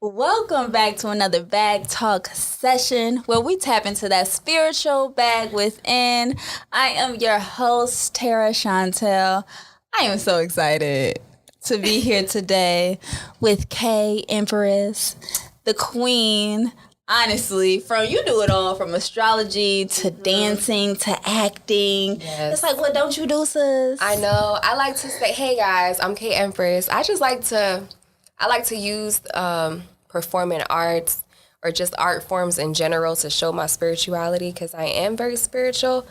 Welcome back to another Bag Talk session where we tap into that spiritual bag within. I am your host, Tera Chantelle. I am so excited to be here today with Kay Empress, the queen. Honestly, you do it all from astrology to dancing to acting. Yes. It's like, what don't you do, sis? I know. I like to say, hey guys, I'm Kay Empress. I like to use performing arts or just art forms in general to show my spirituality because I am very spiritual,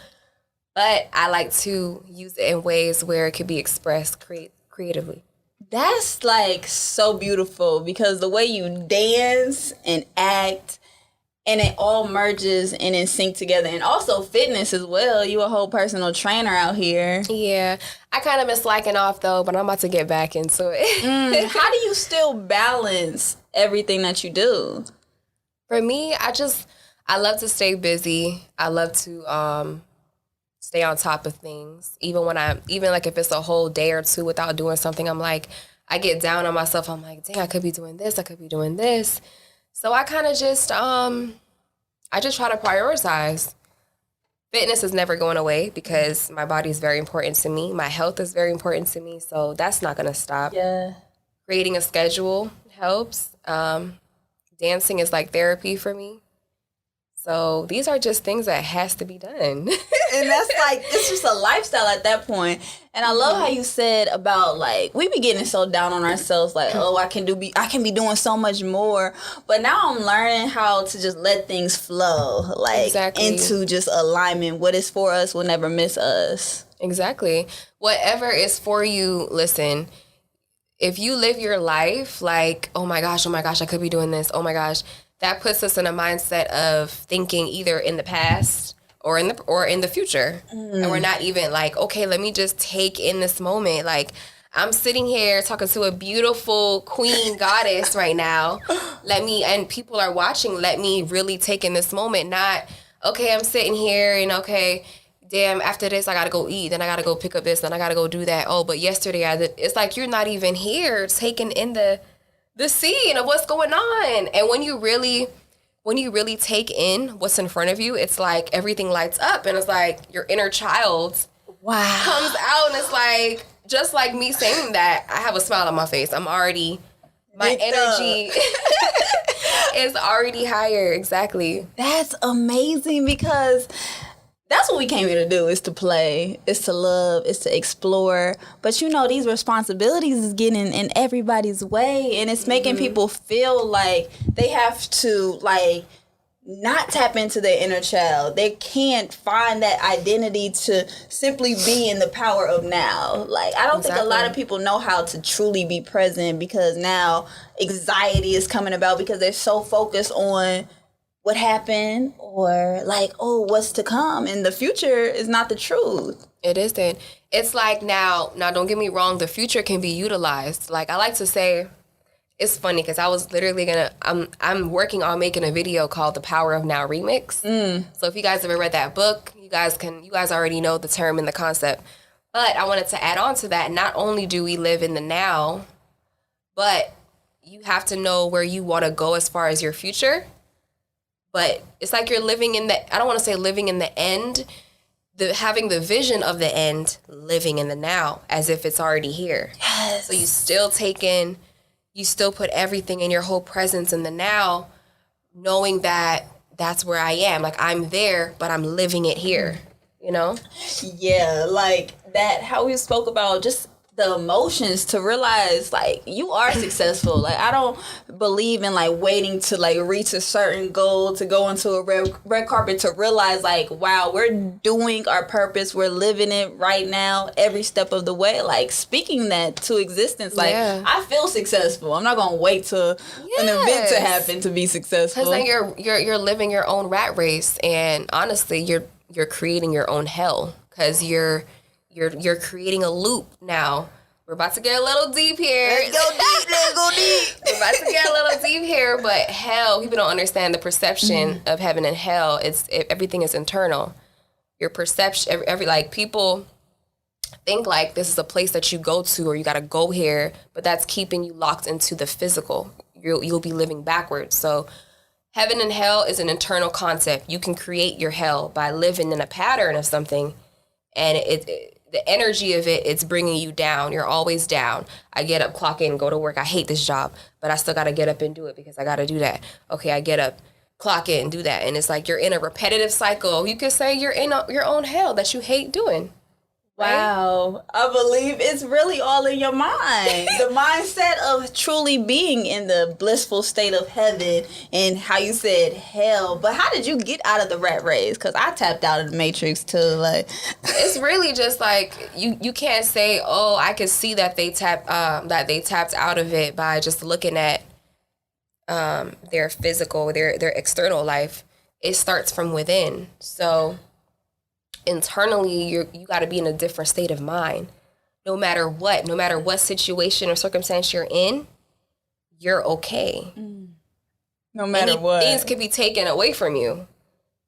but I like to use it in ways where it could be expressed creatively. That's like so beautiful because the way you dance and act and it all merges and in sync together, and also fitness as well. You a whole personal trainer out here. Yeah, I kind of been slacking off though, but I'm about to get back into it. How do you still balance everything that you do? For me, I love to stay busy. I love to stay on top of things. Even like if it's a whole day or two without doing something, I'm like, I get down on myself. I'm like, dang, I could be doing this. I could be doing this. So I kind of just, I just try to prioritize. Fitness is never going away because my body is very important to me. My health is very important to me. So that's not going to stop. Yeah. Creating a schedule helps. Dancing is like therapy for me. So these are just things that has to be done. And that's like, it's just a lifestyle at that point. And I love how you said about like, we be getting so down on ourselves, like, oh, I can be doing so much more. But now I'm learning how to just let things flow, like into just alignment. What is for us will never miss us. Exactly. Whatever is for you, listen, if you live your life like, oh my gosh, I could be doing this. Oh my gosh. That puts us in a mindset of thinking either in the past or in the future. And we're not even like, okay, let me just take in this moment. Like, I'm sitting here talking to a beautiful queen goddess right now. And people are watching, let me really take in this moment. Not, okay, I'm sitting here and okay, damn, after this, I got to go eat. Then I got to go pick up this. Then I got to go do that. Oh, but yesterday I did. It's like you're not even here taking in the scene of what's going on. And when you really take in what's in front of you, it's like everything lights up and it's like your inner child comes out and it's like, just like me saying that, I have a smile on my face. My energy is already higher. Exactly. That's amazing because that's what we came here to do, is to play, is to love, is to explore. But these responsibilities is getting in everybody's way, and it's making people feel like they have to not tap into their inner child. They can't find that identity to simply be in the power of now. Like, I don't think a lot of people know how to truly be present because now anxiety is coming about because they're so focused on what happened or like, oh, what's to come. And the future is not the truth. It isn't. It's like now don't get me wrong, the future can be utilized. Like, I like to say, it's funny because I was literally I'm working on making a video called The Power of Now Remix. So if you guys ever read that book, you guys already know the term and the concept. But I wanted to add on to that. Not only do we live in the now, but you have to know where you want to go as far as your future. But it's like you're living in I don't want to say living in the end, having the vision of the end, living in the now as if it's already here. Yes. So you still put everything in your whole presence in the now, knowing that that's where I am. Like, I'm there, but I'm living it here, Yeah, like that, how we spoke about just the emotions to realize like you are successful. Like, I don't believe in like waiting to like reach a certain goal to go into a red carpet to realize like, wow, we're doing our purpose, we're living it right now every step of the way, like speaking that to existence. Like, I feel successful. I'm not gonna wait to an event to happen to be successful, because then you're living your own rat race, and honestly you're creating your own hell because you're creating a loop now. We're about to get a little deep here. Let's go deep. We're about to get a little deep here, but hell, people don't understand the perception of heaven and hell. Everything is internal. Your perception, people think like this is a place that you go to or you got to go here, but that's keeping you locked into the physical. you'll be living backwards. So heaven and hell is an internal concept. You can create your hell by living in a pattern of something, and the energy of it's bringing you down. You're always down. I get up, clock in, go to work. I hate this job, but I still got to get up and do it because I got to do that. Okay, I get up, clock in, do that. And it's like you're in a repetitive cycle. You could say you're in your own hell that you hate doing. Wow. I believe it's really all in your mind. The mindset of truly being in the blissful state of heaven and how you said hell. But how did you get out of the rat race? Because I tapped out of the matrix too. Like, it's really just like you can't say, oh, I could see that they tapped out of it by just looking at their physical, their external life. It starts from within. So internally, you got to be in a different state of mind. No matter what situation or circumstance you're in, you're okay. No matter what. Things can be taken away from you.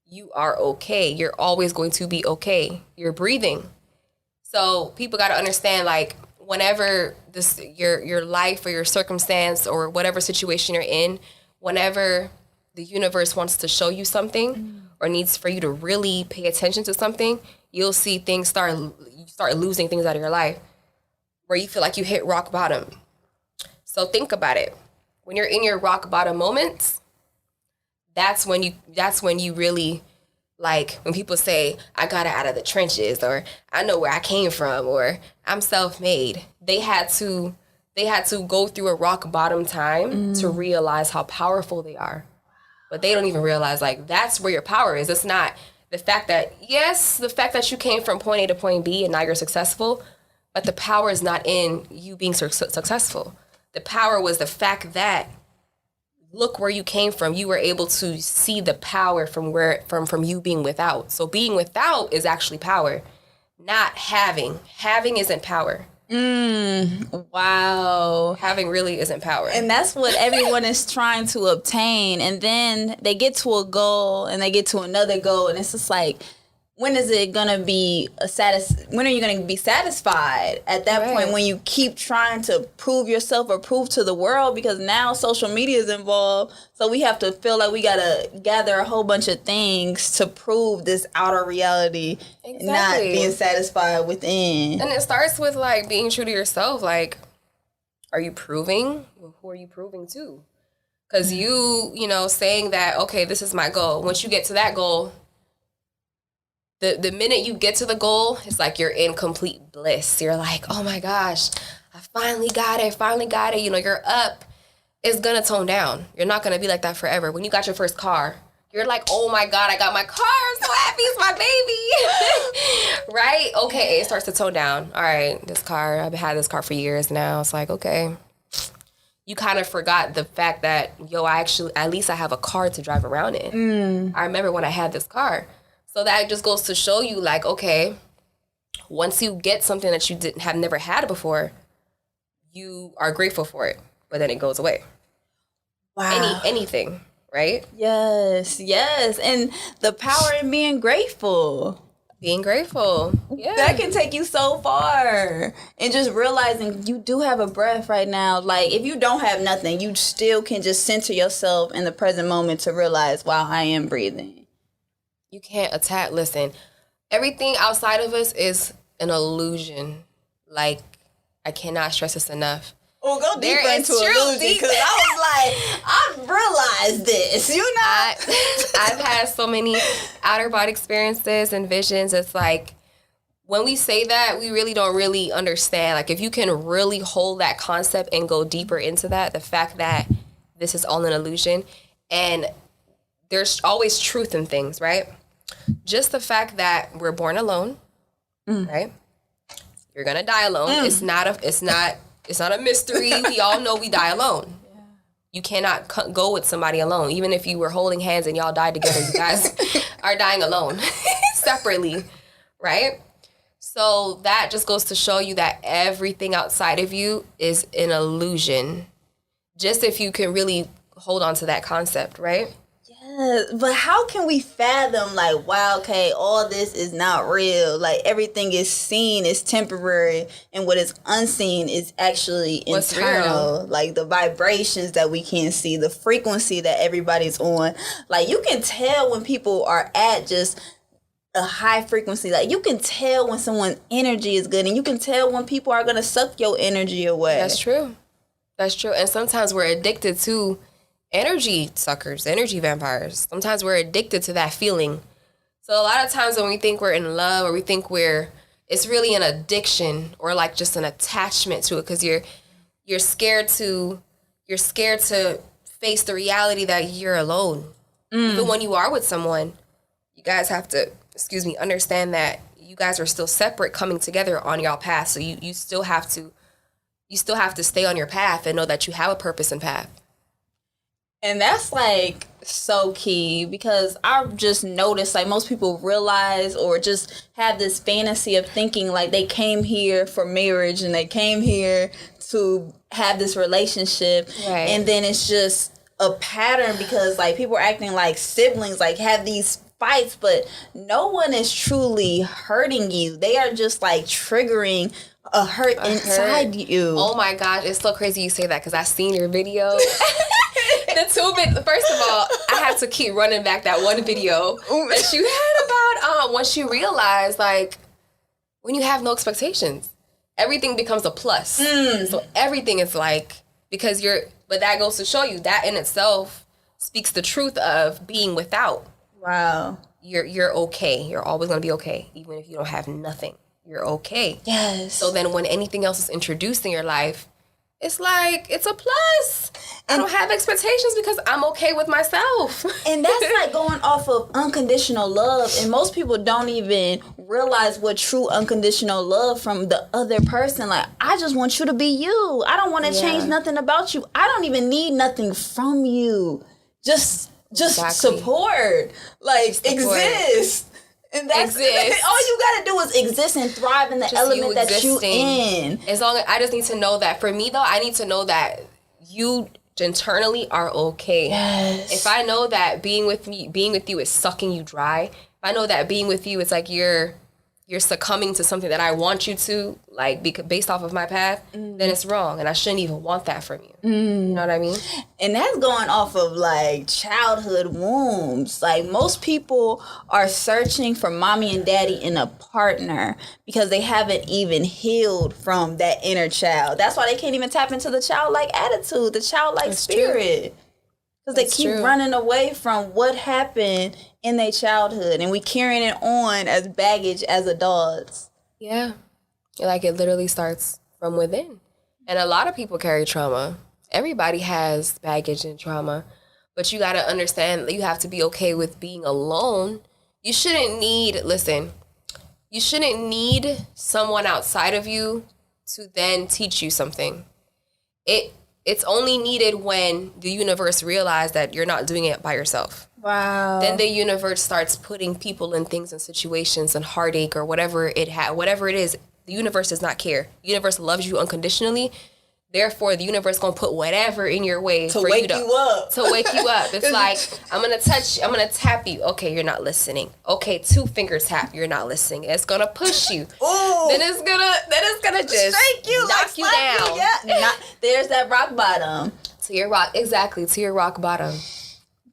You are okay. You're always going to be okay. You're breathing. So people got to understand, like, whenever your life or your circumstance or whatever situation you're in, whenever the universe wants to show you something or needs for you to really pay attention to something, you'll see things you start losing things out of your life where you feel like you hit rock bottom. So think about it. When you're in your rock bottom moments, that's when you really, like, when people say, I got it out of the trenches, or I know where I came from, or I'm self-made. They had to go through a rock bottom time to realize how powerful they are. But they don't even realize, like, that's where your power is. It's not the fact that you came from point A to point B and now you're successful, but the power is not in you being successful. The power was the fact that, look where you came from. You were able to see the power from you being without. So being without is actually power, not having. Having isn't power. Wow. Having really isn't power. And that's what everyone is trying to obtain. And then they get to a goal and they get to another goal. And it's just like, when is it going to be when are you going to be satisfied at that point, when you keep trying to prove yourself or prove to the world? Because now social media is involved. So we have to feel like we got to gather a whole bunch of things to prove this outer reality, not being satisfied within. And it starts with, like, being true to yourself. Like, are you proving? Who are you proving to? Because saying that, okay, this is my goal. Once you get to that goal, the minute you get to the goal, it's like you're in complete bliss. You're like, oh my gosh, I finally got it. You're up. It's going to tone down. You're not going to be like that forever. When you got your first car, you're like, oh my God, I got my car. I'm so happy. It's my baby. Right? Okay, it starts to tone down. All right, this car, I've had this car for years now. It's like, okay. You kind of forgot the fact that, at least I have a car to drive around in. I remember when I had this car. So that just goes to show you, like, okay, once you get something that you have never had before, you are grateful for it, but then it goes away. Wow. Anything, right? Yes. And the power in being grateful. Being grateful. Yeah. That can take you so far. And just realizing you do have a breath right now. Like, if you don't have nothing, you still can just center yourself in the present moment to realize, wow, I am breathing. You can't listen, everything outside of us is an illusion. Like, I cannot stress this enough. Oh, go deeper into illusion, because I was like, I've realized this, I've had so many outer body experiences and visions. It's like, when we say that, we really don't really understand. Like, if you can really hold that concept and go deeper into that, the fact that this is all an illusion, and there's always truth in things, right? Just the fact that we're born alone, right? You're gonna die alone. It's not a mystery. We all know we die alone. Yeah. You cannot go with somebody alone. Even if you were holding hands and y'all died together, you guys are dying alone, separately, right? So that just goes to show you that everything outside of you is an illusion. Just if you can really hold on to that concept, right? But how can we fathom, like, wow, okay, all this is not real. Like, everything is seen is temporary, and what is unseen is actually What's internal. real? Like, the vibrations that we can't see, the frequency that everybody's on. Like, you can tell when people are at just a high frequency. Like, you can tell when someone's energy is good, and you can tell when people are going to suck your energy away. That's true. That's true. And sometimes we're addicted to energy suckers, energy vampires. Sometimes we're addicted to that feeling. So a lot of times when we think we're in love, or we think it's really an addiction, or like just an attachment to it, because you're scared to face the reality that you're alone. Even when you are with someone, you guys have to, understand that you guys are still separate, coming together on y'all path. So you still have to stay on your path and know that you have a purpose and path. And that's like so key, because I've just noticed, like, most people realize or just have this fantasy of thinking like they came here for marriage and they came here to have this relationship. Right. And then it's just a pattern, because like people are acting like siblings, like have these fights, but no one is truly hurting you. They are just like triggering a hurt inside you. Oh my gosh, it's so crazy you say that, because I seen your video. First of all, I had to keep running back that one video that you had about when she realized, like, when you have no expectations, everything becomes a plus. So everything is like, but that goes to show you that in itself speaks the truth of being without. Wow. You're okay. You're always going to be okay, even if you don't have nothing. You're okay. Yes. So then when anything else is introduced in your life, it's like, it's a plus. I don't have expectations because I'm okay with myself. And that's like going off of unconditional love. And most people don't even realize what true unconditional love from the other person. Like, I just want you to be you. I don't want to change nothing about you. I don't even need nothing from you. Just support. Like, exist. And that's exist. All you gotta do is exist and thrive in the element that you in. As long as I just need to know that, for me though, I need to know that you internally are okay. Yes. If I know that being with you is sucking you dry, if I know that being with you, it's like you're succumbing to something that I want you to, like, based off of my path, then it's wrong, and I shouldn't even want that from you. You know what I mean? And that's going off of, like, childhood wounds. Like, most people are searching for mommy and daddy in a partner because they haven't even healed from that inner child. That's why they can't even tap into the childlike attitude, the childlike spirit. Because they keep running away from what happened in their childhood, and we carrying it on as baggage as adults. Yeah. Like, it literally starts from within. And a lot of people carry trauma. Everybody has baggage and trauma. But you got to understand that you have to be okay with being alone. You shouldn't need someone outside of you to then teach you something. It's only needed when the universe realizes that you're not doing it by yourself. Wow. Then the universe starts putting people in things and situations and heartache or whatever it is. The universe does not care. The universe loves you unconditionally. Therefore, the universe gonna put whatever in your way to wake you up. To wake you up. It's like, I'm gonna touch you, I'm gonna tap you. Okay, you're not listening. Okay, 2 finger tap, you're not listening. It's gonna push you. Ooh. Then it's gonna just shake you, knock you down. There's that rock bottom. To your rock bottom.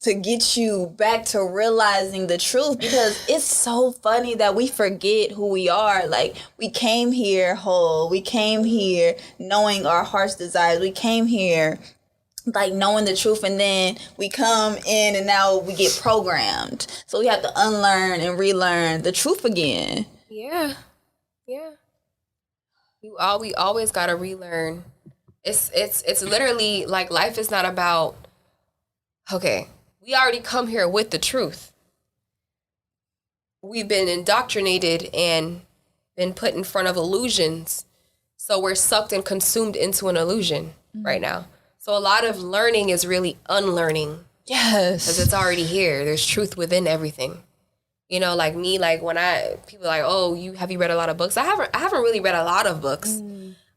To get you back to realizing the truth, because it's so funny that we forget who we are. Like, we came here whole. We came here knowing our heart's desires. We came here like knowing the truth, and then we come in and now we get programmed. So we have to unlearn and relearn the truth again. Yeah. We always gotta relearn. It's literally like, life is not about, okay, we already come here with the truth. We've been indoctrinated and been put in front of illusions. So we're sucked and consumed into an illusion right now. So a lot of learning is really unlearning. Yes. Because it's already here. There's truth within everything. You know, like me, like when people are like, oh, have you read a lot of books? I haven't really read a lot of books.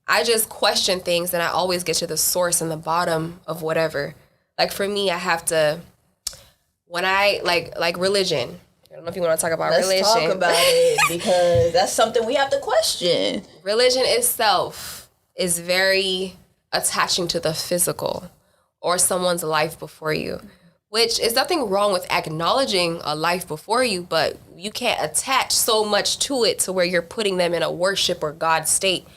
I just question things, and I always get to the source and the bottom of whatever. Like, for me, I have to when I like religion. I don't know if you want to talk about Let's religion. talk about it, because that's something we have to question. Religion itself is very attaching to the physical or someone's life before you, which is nothing wrong with acknowledging a life before you, but you can't attach so much to it to where you're putting them in a worship or God state,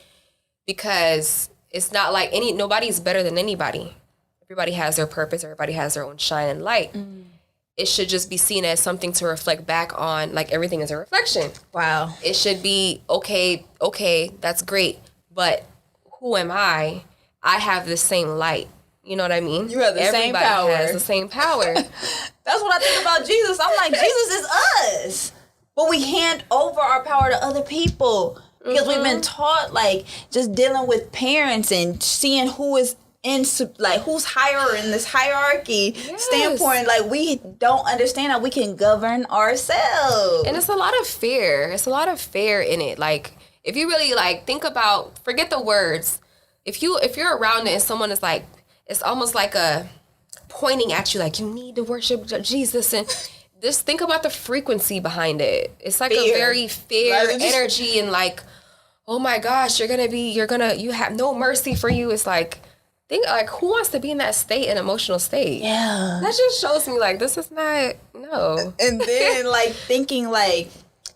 because it's not like nobody's better than anybody. Everybody has their purpose. Everybody has their own shine and light. It should just be seen as something to reflect back on, like everything is a reflection. Wow. It should be, okay, that's great, but who am I? I have the same light. You know what I mean? You have the same power. Everybody has the same power. That's what I think about Jesus. I'm like, Jesus is us. But we hand over our power to other people. Because we've been taught, like, just dealing with parents and seeing who is who's higher in this hierarchy standpoint. Like, we don't understand that we can govern ourselves. And it's a lot of fear. It's a lot of fear in it. Like, if you really, like, think about, forget the words. If you're around it and someone is like, it's almost like a pointing at you, like, you need to worship Jesus, and just think about the frequency behind it. It's like a very fear energy, and like, oh my gosh, you have no mercy for you. It's like, think, like, who wants to be in that state, an emotional state? Yeah. That just shows me, like, this is not, no. And then, like, thinking, like,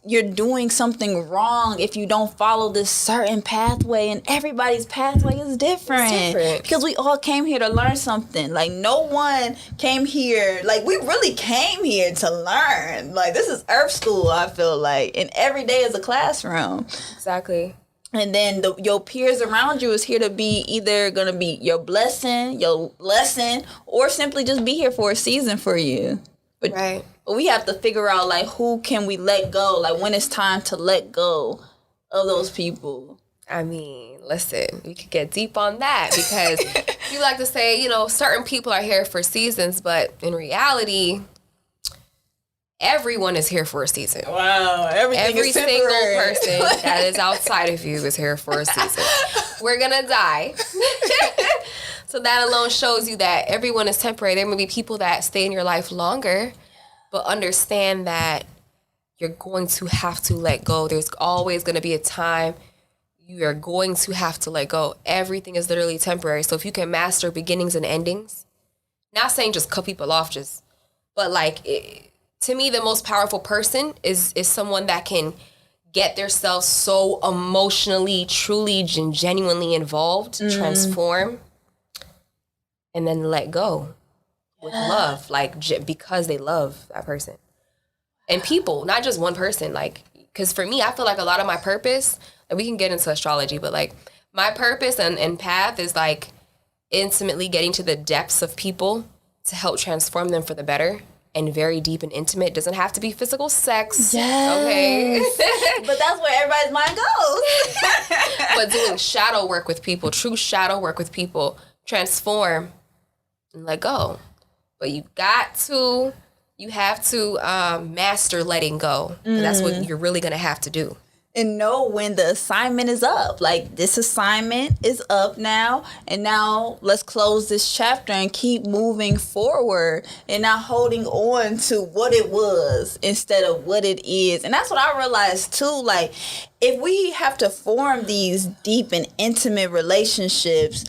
you're doing something wrong if you don't follow this certain pathway, and everybody's pathway is different. It's different. Because we all came here to learn something. Like, no one came here, like, we really came here to learn. Like, this is earth school, I feel like, and every day is a classroom. Exactly. And then your peers around you is here to be either going to be your blessing, your lesson, or simply just be here for a season for you. Right. But we have to figure out, like, who can we let go? Like, when it's time to let go of those people. I mean, listen, we could get deep on that, because you like to say, certain people are here for seasons, but in reality, everyone is here for a season. Wow, every single person that is outside of you is here for a season. We're gonna die. So that alone shows you that everyone is temporary. There may be people that stay in your life longer, but understand that you're going to have to let go. There's always going to be a time you are going to have to let go. Everything is literally temporary. So if you can master beginnings and endings, not saying just cut people off, but like, to me, the most powerful person is someone that can get themselves so emotionally, truly, and genuinely involved, transform, and then let go with love, like, because they love that person. And people, not just one person, like, because for me, I feel like a lot of my purpose, and we can get into astrology, but like, my purpose and path is like intimately getting to the depths of people to help transform them for the better. And very deep and intimate. Doesn't have to be physical sex. Yes. Okay. But that's where everybody's mind goes. But doing shadow work with people, true shadow work with people, transform and let go. But you have to master letting go. And that's what you're really going to have to do. And know when the assignment is up. Like, this assignment is up now, and now let's close this chapter and keep moving forward and not holding on to what it was instead of what it is. And that's what I realized too. Like, if we have to form these deep and intimate relationships,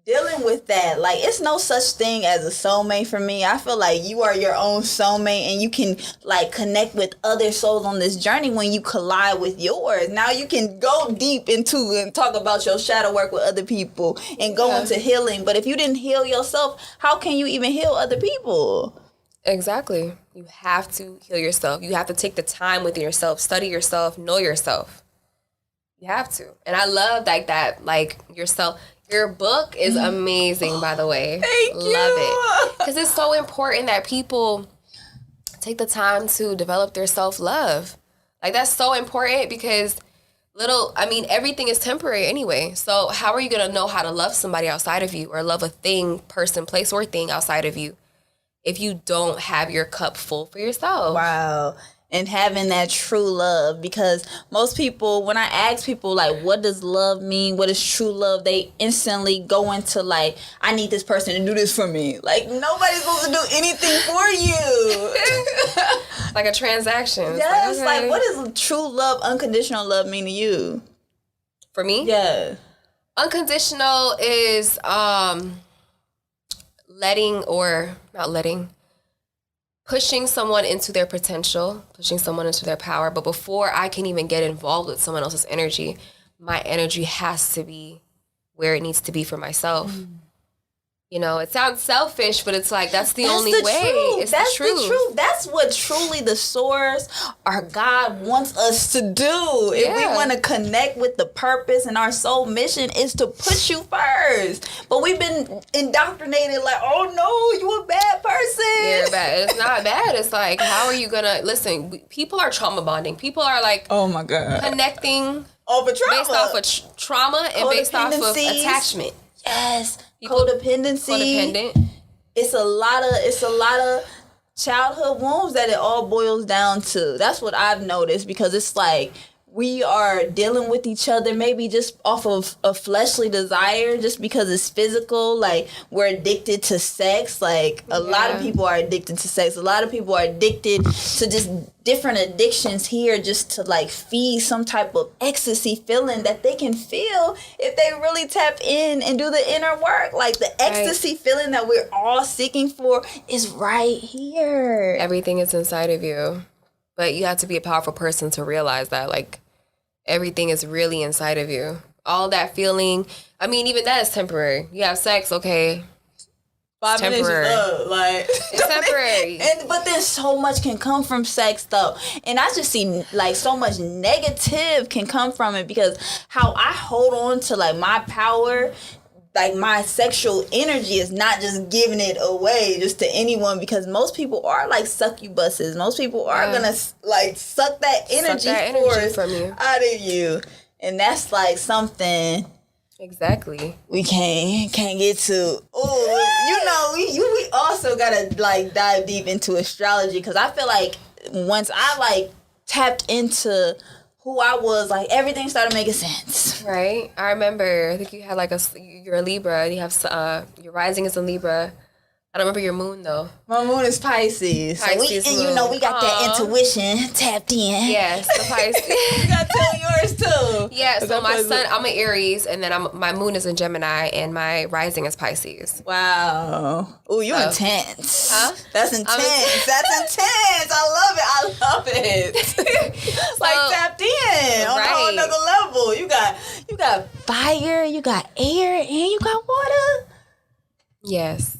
dealing with that, like, it's no such thing as a soulmate for me. I feel like you are your own soulmate, and you can, like, connect with other souls on this journey when you collide with yours. Now you can go deep into and talk about your shadow work with other people and go into healing. But if you didn't heal yourself, how can you even heal other people? Exactly. You have to heal yourself. You have to take the time within yourself, study yourself, know yourself. You have to. And I love like yourself. Your book is amazing, by the way. Thank you. Love it. Because it's so important that people take the time to develop their self-love. Like, that's so important, because everything is temporary anyway. So how are you going to know how to love somebody outside of you, or love a thing, person, place, or thing outside of you, if you don't have your cup full for yourself? Wow. and having that true love, because most people, when I ask people like what does love mean, what is true love, they instantly go into like, I need this person to do this for me. Like nobody's supposed to do anything for you. Like a transaction. Yes, like, okay. like what does true love, unconditional love mean to you? For me? Yeah. Unconditional is pushing someone into their potential, pushing someone into their power. But before I can even get involved with someone else's energy, my energy has to be where it needs to be for myself. You know, it sounds selfish, but it's like, that's the only way. It's the truth. That's what truly the source, our God, wants us to do. If we want to connect with the purpose and our soul mission is to put you first. But we've been indoctrinated like, oh no, you a bad person. Yeah, bad. It's not bad. It's like, how are you going to, listen, people are trauma bonding. People are like, oh my God, connecting over trauma. Based off of trauma and based off of attachment. Yes. Codependency. It's a lot of childhood wounds that it all boils down to. That's what I've noticed, because it's like we are dealing with each other maybe just off of a fleshly desire, just because it's physical. Like we're addicted to sex. Like a lot of people are addicted to sex. A lot of people are addicted to just different addictions here, just to like feed some type of ecstasy feeling that they can feel if they really tap in and do the inner work. Like the ecstasy feeling that we're all seeking for is right here. Everything is inside of you. But you have to be a powerful person to realize that, like, everything is really inside of you. All that feeling, I mean, even that is temporary. You have sex, okay. 5 minutes temporary. Is up, like it's temporary. But then so much can come from sex though. And I just see like so much negative can come from it, because how I hold on to like my power, like my sexual energy, is not just giving it away just to anyone, because most people are like succubuses. Most people are gonna like suck that energy from you out of you, and that's like something exactly we can't get to. Oh, you know, we also gotta like dive deep into astrology, because I feel like once I like tapped into who I was, like everything started making sense. Right. I remember, I think you had like you're a Libra, you have your rising is a Libra. I don't remember your moon though. My moon is Pisces. Pisces and moon. You know, we got that intuition tapped in. Yes, the Pisces. You got to tell yours too. Yeah, so my sun, I'm an Aries, and then my moon is in Gemini, and my rising is Pisces. Wow. Ooh, you intense. Huh? That's intense. That's intense. I love it. Like tapped in on a whole nother level. You got fire, you got air, and you got water. Yes.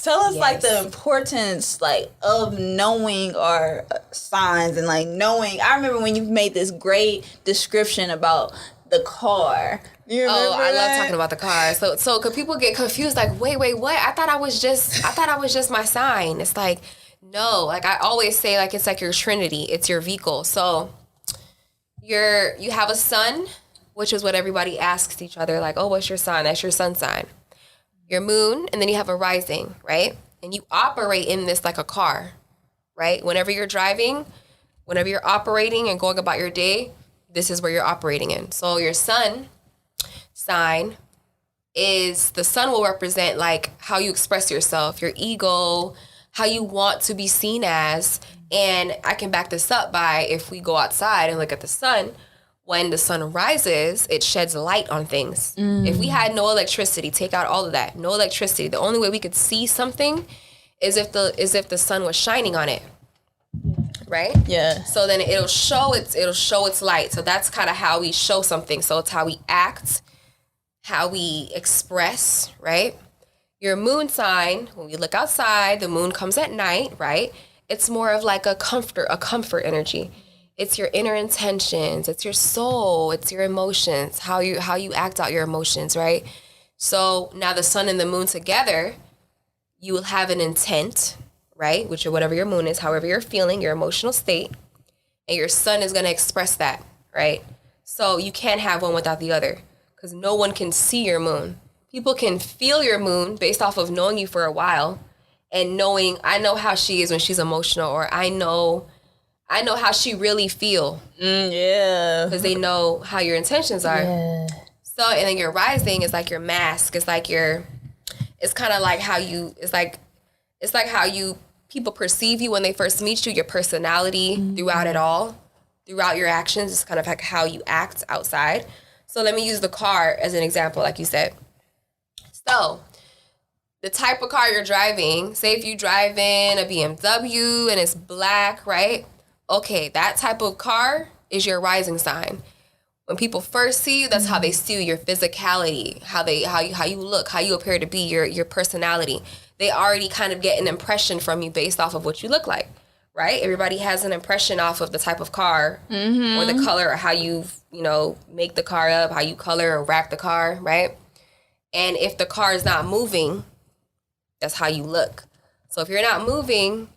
Tell us like the importance like of knowing our signs and like knowing. I remember when you made this great description about the car. You remember I love talking about the car. So could people get confused? Like, wait, what? I thought I was just my sign. It's like, no. Like I always say, like it's like your Trinity. It's your vehicle. So you have a sun, which is what everybody asks each other. Like, oh, what's your sign? That's your sun sign. Your moon, and then you have a rising, right? And you operate in this like a car, right? Whenever you're driving, whenever you're operating and going about your day, this is where you're operating in. So your sun sign is, the sun will represent like how you express yourself, your ego, how you want to be seen as. And I can back this up by, if we go outside and look at the sun, when the sun rises, it sheds light on things. If we had no electricity, take out all of that, no electricity, the only way we could see something is if the sun was shining on it, right? Yeah. So then it'll show its light. So that's kind of how we show something. So it's how we act, how we express, right? Your moon sign, when we look outside, the moon comes at night, right? It's more of like a comfort energy. It's your inner intentions, it's your soul, it's your emotions, how you act out your emotions, right? So now the sun and the moon together, you will have an intent, right? Which, or whatever your moon is, however you're feeling, your emotional state, and your sun is going to express that, right? So you can't have one without the other, because no one can see your moon. People can feel your moon based off of knowing you for a while and knowing, I know how she is when she's emotional, or I know I know how she really feel. Yeah. Because they know how your intentions are. Yeah. So, and then your rising is like your mask. It's like it's kind of like how you, it's like how you, people perceive you when they first meet you, your personality throughout it all, throughout your actions. It's kind of like how you act outside. So let me use the car as an example, like you said. So the type of car you're driving, say if you drive in a BMW and it's black, right? Okay, that type of car is your rising sign. When people first see you, that's how they see you, your physicality, how you look, how you appear to be, your personality. They already kind of get an impression from you based off of what you look like, right? Everybody has an impression off of the type of car or the color or how you make the car up, how you color or wrap the car, right? And if the car is not moving, that's how you look. So if you're not moving,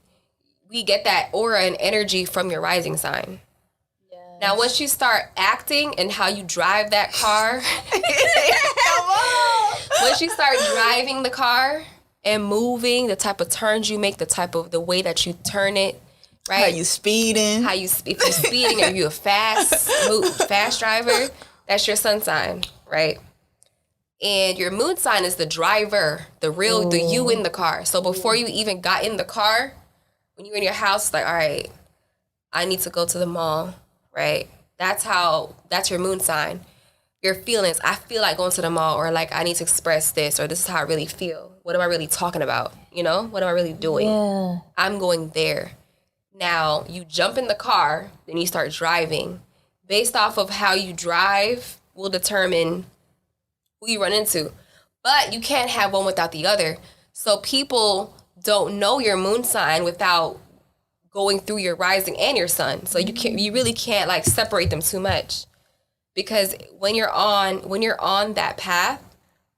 we get that aura and energy from your rising sign. Now, once you start acting and how you drive that car, once you start driving the car and moving, the type of turns you make, the way that you turn it, right? How you speeding? If you're speeding, if you're a fast driver, that's your sun sign, right? And your moon sign is the driver, the you in the car. So before you even got in the car, when you're in your house, it's like, all right, I need to go to the mall. Right? That's your moon sign. Your feelings, I feel like going to the mall, or like I need to express this, or this is how I really feel. What am I really talking about? What am I really doing? Yeah. I'm going there. Now, you jump in the car, then you start driving. Based off of how you drive will determine who you run into. But you can't have one without the other. So people don't know your moon sign without going through your rising and your sun. So you really can't like separate them too much, because when you're on that path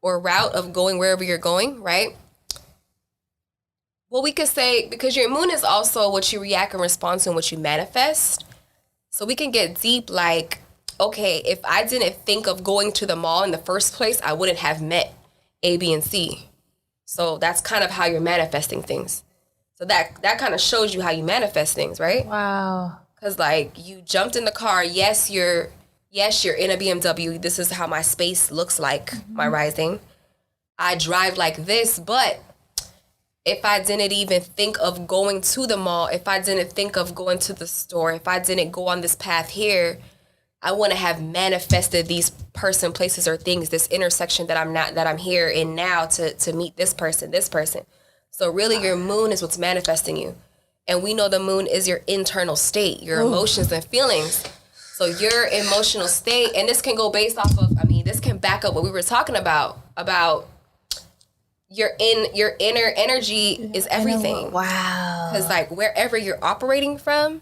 or route of going wherever you're going, right? Well, we could say, because your moon is also what you react and respond to and what you manifest. So we can get deep, like, okay, if I didn't think of going to the mall in the first place, I wouldn't have met A, B, and C. So that's kind of how you're manifesting things. So that kind of shows you how you manifest things, right? Wow. Because like you jumped in the car. Yes, you're in a BMW. This is how my space looks like, my rising. I drive like this, but if I didn't even think of going to the mall, if I didn't think of going to the store, if I didn't go on this path here, I wouldn't have manifested these person, places, or things, this intersection that I'm here in now to meet this person. So really your moon is what's manifesting you. And we know the moon is your internal state, your emotions and feelings. So your emotional state, and this can go based off of, this can back up what we were talking about your inner energy is everything. Wow. Because like wherever you're operating from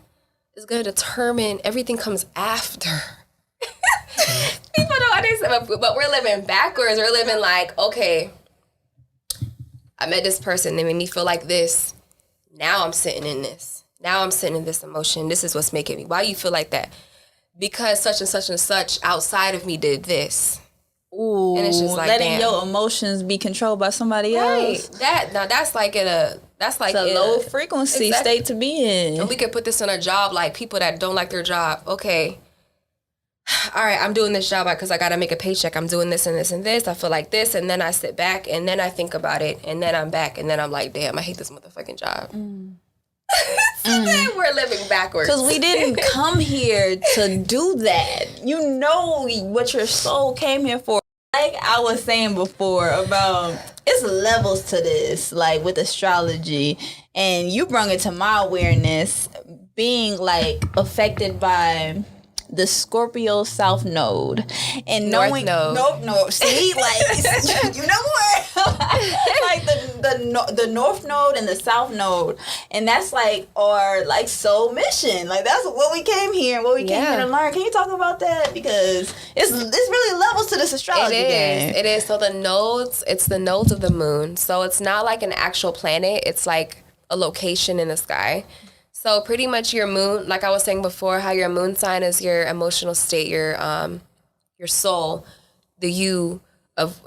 is going to determine, everything comes after. People don't understand, but we're living backwards. We're living like, okay, I met this person, they made me feel like this. Now I'm sitting in this. Now I'm sitting in this emotion. This is what's making me. Why do you feel like that? Because such and such and such outside of me did this. Ooh, and it's just like, letting damn. your emotions be controlled by somebody else. That's like it's a low frequency state to be in. And we could put this in a job, like people that don't like their job. Okay, all right, I'm doing this job because I got to make a paycheck. I'm doing this and this and this. I feel like this. And then I sit back and then I think about it. And then I'm back. And then I'm like, damn, I hate this motherfucking job. We're living backwards. Because we didn't come here to do that. You know what your soul came here for. Like I was saying before about, it's levels to this, like with astrology. And you brought it to my awareness, being like affected by the Scorpio South Node and knowing no, see, like you know what, like the North Node and the South Node, and that's like our like soul mission. Like that's what we came here and what we came here to learn. Can you talk about that, because it's really levels to this astrology game. It is. So it's the nodes of the moon. So it's not like an actual planet. It's like a location in the sky. So pretty much your moon, like I was saying before, how your moon sign is your emotional state, your soul, the you of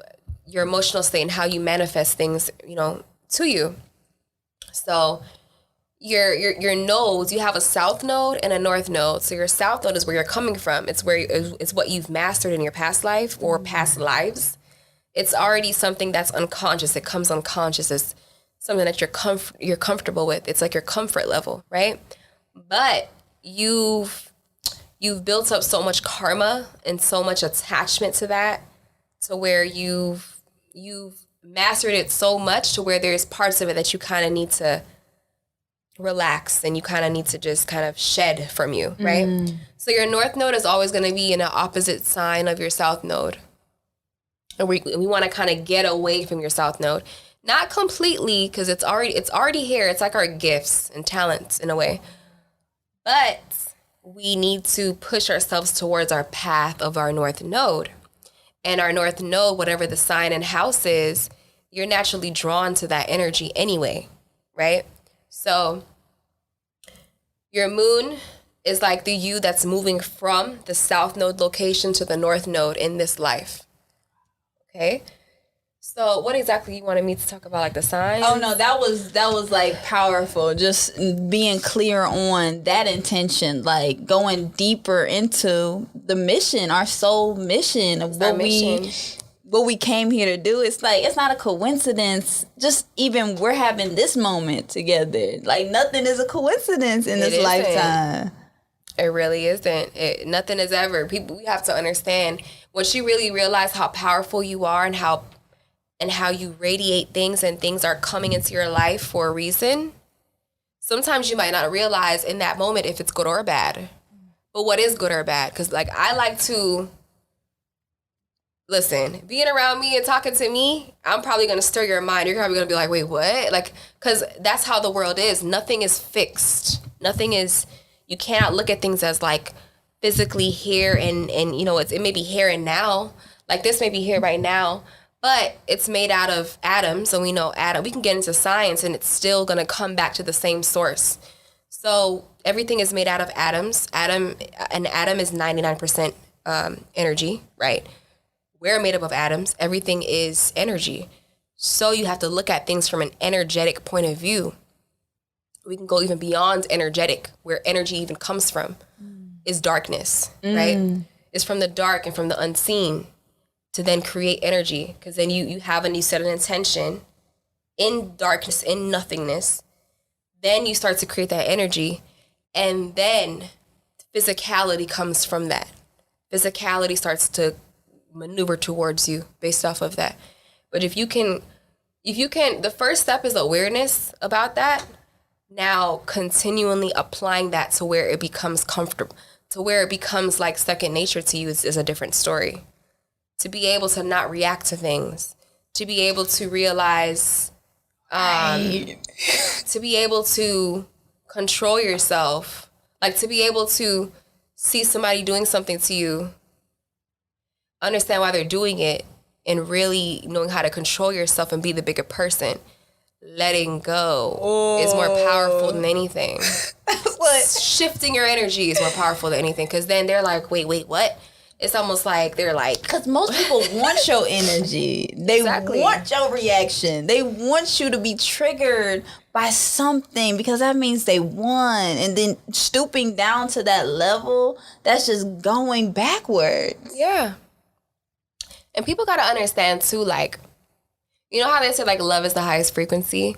your emotional state and how you manifest things, to you. So your nodes, you have a south node and a north node. So your south node is where you're coming from. It's it's what you've mastered in your past life or past lives. It's already something that's unconscious. It comes unconscious. It's something that you're comfortable with. It's like your comfort level, right? But you've built up so much karma and so much attachment to that, to where you've mastered it so much to where there's parts of it that you kind of need to relax and you kind of need to just kind of shed from you, right? So your north node is always going to be in an opposite sign of your south node. And we want to kind of get away from your south node. Not completely, because it's already here. It's like our gifts and talents in a way. But we need to push ourselves towards our path of our north node. And our north node, whatever the sign and house is, you're naturally drawn to that energy anyway, right? So your moon is like the you that's moving from the south node location to the north node in this life. Okay? So what exactly you wanted me to talk about, like the signs? Oh no, that was like powerful. Just being clear on that intention, like going deeper into the mission, our soul mission of what we came here to do. It's like, it's not a coincidence. Just even we're having this moment together. Like nothing is a coincidence in this lifetime. It really isn't. Nothing is ever. We have to understand, once you really realize how powerful you are and how you radiate things and things are coming into your life for a reason, sometimes you might not realize in that moment if it's good or bad. But what is good or bad? Because like, I like to listen, being around me and talking to me, I'm probably going to stir your mind. You're probably going to be like, wait, what? Like, because that's how the world is. Nothing is fixed. You cannot look at things as like physically here and you know, it may be here and now. Like this may be here right now, but it's made out of atoms. And we know we can get into science and it's still going to come back to the same source. So everything is made out of atoms. An atom is 99% energy, right? We're made up of atoms. Everything is energy. So you have to look at things from an energetic point of view. We can go even beyond energetic, where energy even comes from, is darkness, right? It's from the dark and from the unseen to then create energy. Because then you set an intention in darkness, in nothingness. Then you start to create that energy. And then physicality comes from that. Physicality starts to maneuver towards you based off of that. But if you can, the first step is awareness about that. Now continually applying that to where it becomes comfortable, to where it becomes like second nature to you is a different story. To be able to not react to things, to be able to realize, to be able to control yourself, like to be able to see somebody doing something to you, understand why they're doing it, and really knowing how to control yourself and be the bigger person. Letting go is more powerful than anything. What? Shifting your energy is more powerful than anything, because then they're like, wait, what? It's almost like they're like... Because most people want your energy. They want your reaction. They want you to be triggered by something, because that means they won. And then stooping down to that level, that's just going backwards. Yeah. And people got to understand, too, like... You know how they say, like, love is the highest frequency?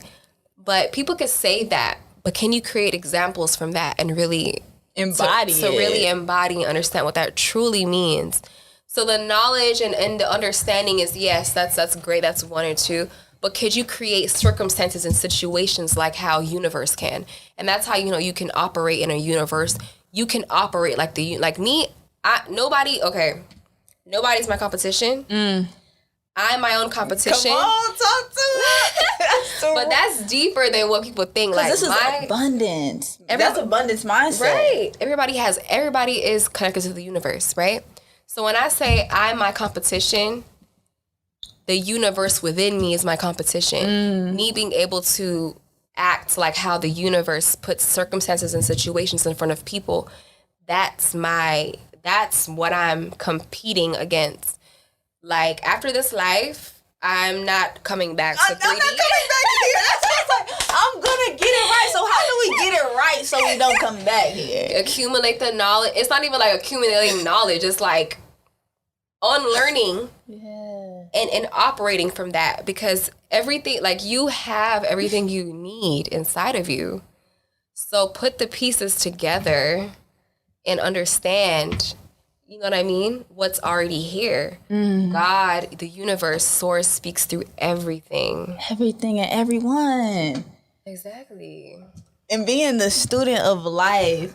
But people could say that, but can you create examples from that and really embody it? So really embody and understand what that truly means. So the knowledge and the understanding is, yes, that's great, that's one or two. But could you create circumstances and situations like how universe can? And that's how, you know, you can operate in a universe. You can operate like me. Nobody's my competition. I'm my own competition. Come on, talk to me. But that's deeper than what people think. Like, this is abundance. That's abundance mindset. Right. Everybody is connected to the universe, right? So when I say I'm my competition, the universe within me is my competition. Me being able to act like how the universe puts circumstances and situations in front of people, that's what I'm competing against. Like, after this life, I'm not coming back to 3D. I'm not coming back here. That's what it's like. I'm going to get it right. So how do we get it right so we don't come back here. Accumulate the knowledge. It's not even like accumulating knowledge. It's like unlearning and operating from that, because everything, like, you have everything you need inside of you. So put the pieces together and understand, you know what I mean, what's already here. God, the universe, source speaks through everything. Everything and everyone. Exactly. And being the student of life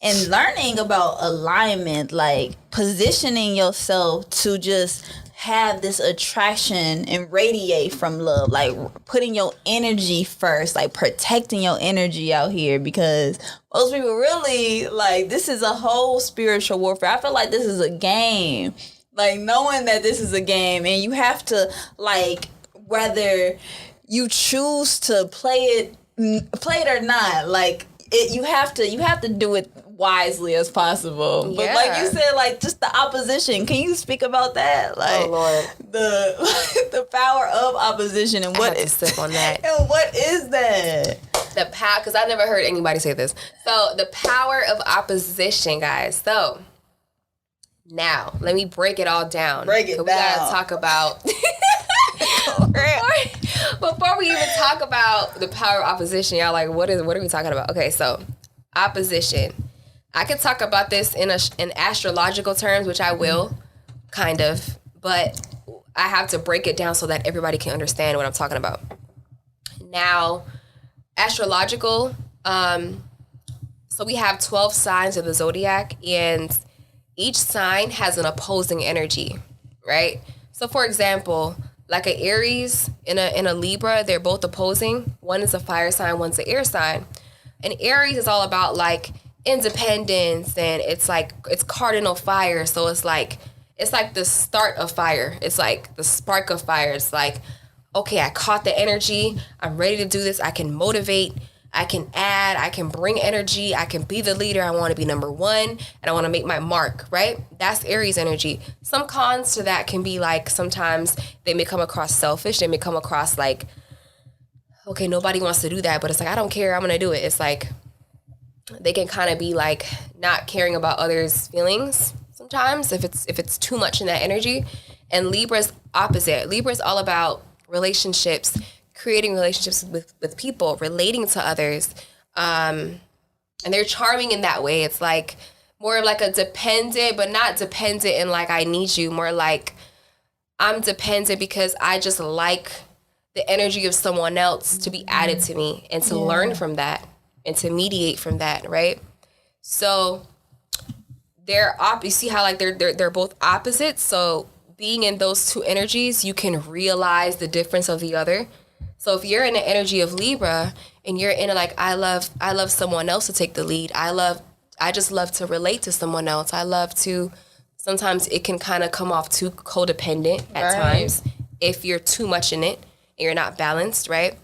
and learning about alignment, like positioning yourself to just have this attraction and radiate from love, like putting your energy first, like protecting your energy out here, because most people really, like, this is a whole spiritual warfare. I feel like this is a game, like knowing that this is a game, and you have to, like, whether you choose to play it or not, like, you have to do it wisely as possible. But like you said, like, just the opposition. Can you speak about that? Like, oh Lord, the power of opposition, and what is sip on that? And what is that? The power, because I never heard anybody say this. So the power of opposition, guys. So now let me break it all down. Break it down. We gotta talk about. Before we even talk about the power of opposition, y'all like, what are we talking about? Okay, so opposition. I could talk about this in astrological terms, which I will, kind of, but I have to break it down so that everybody can understand what I'm talking about. Now, astrological, so we have 12 signs of the zodiac, and each sign has an opposing energy, right? So for example, like an Aries and a Libra, they're both opposing. One is a fire sign, one's an air sign. And Aries is all about like independence, and it's cardinal fire. So it's like the start of fire. It's like the spark of fire. It's like, okay, I caught the energy. I'm ready to do this. I can motivate. I can add. I can bring energy. I can be the leader. I want to be number one, and I want to make my mark, right? That's Aries energy. Some cons to that can be like, sometimes they may come across selfish. They may come across like, okay, nobody wants to do that, but it's like, I don't care. I'm going to do it. It's like, they can kind of be like not caring about others' feelings sometimes if it's too much in that energy. And Libra's opposite. Libra's all about relationships, creating relationships with people, relating to others. And they're charming in that way. It's like more of like a dependent, but not dependent in like, I need you. More like, I'm dependent because I just like the energy of someone else to be added to me, and to learn from that and to mediate from that, right? So you see how like they're both opposites. So being in those two energies, you can realize the difference of the other. So if you're in the energy of Libra and you're in a, like, I love someone else to take the lead. I just love to relate to someone else. I love to, sometimes it can kind of come off too codependent at times if you're too much in it and you're not balanced, right?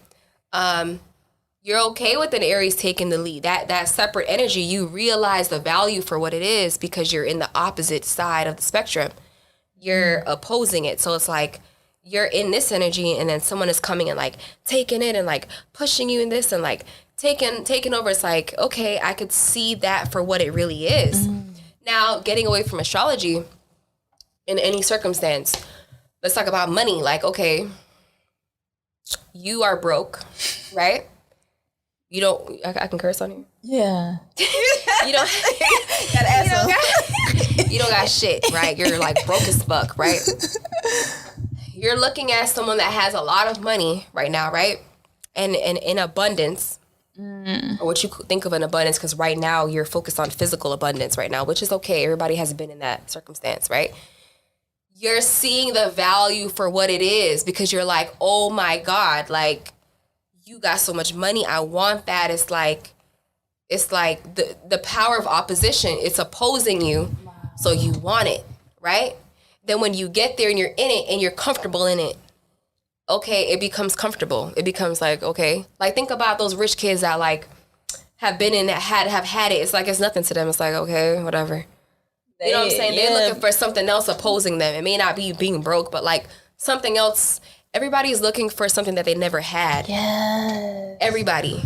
You're okay with an Aries taking the lead. That separate energy, you realize the value for what it is because you're in the opposite side of the spectrum. You're opposing it. So it's like, you're in this energy, and then someone is coming and like taking it and like pushing you in this and like taking over. It's like, okay, I could see that for what it really is. Now, getting away from astrology in any circumstance, let's talk about money. Like, okay, you are broke, right? You don't, I can curse on you? Yeah. You don't, Gotta ask you don't got shit, right? You're like broke as fuck, right? You're looking at someone that has a lot of money right now, right? And in abundance, or what you think of an abundance, because right now you're focused on physical abundance right now, which is okay. Everybody has been in that circumstance, right? You're seeing the value for what it is because you're like, oh my God, like, you got so much money. I want that. It's like the power of opposition. It's opposing you. Wow. So you want it, right? Then when you get there and you're in it and you're comfortable in it, okay, it becomes comfortable. It becomes like, okay, like think about those rich kids that like have been in that, have had it. It's like, it's nothing to them. It's like, okay, whatever. You know what I'm saying? Yeah. They're looking for something else opposing them. It may not be being broke, but like something else. Everybody's looking for something that they never had. Yeah. Everybody.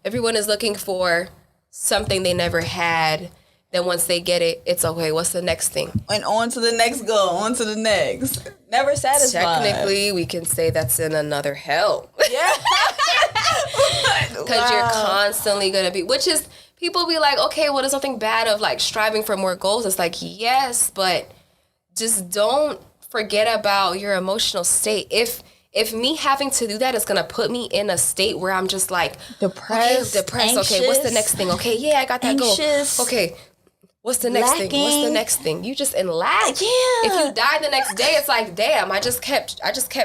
everyone is looking for something they never had. Then once they get it, it's okay. What's the next thing? And on to the next goal, on to the next. Never satisfied. Technically, we can say that's in another hell. Yeah. Because you're constantly going to be, which is, people be like, okay, well, there's nothing bad of like striving for more goals. It's like, yes, but just don't forget about your emotional state. If me having to do that is going to put me in a state where I'm just like, depressed. Anxious, okay, what's the next thing? Okay, yeah, I got that anxious, goal. Okay, what's the next thing? What's the next thing? You just in lag. Yeah. If you die the next day, it's like, damn, I just kept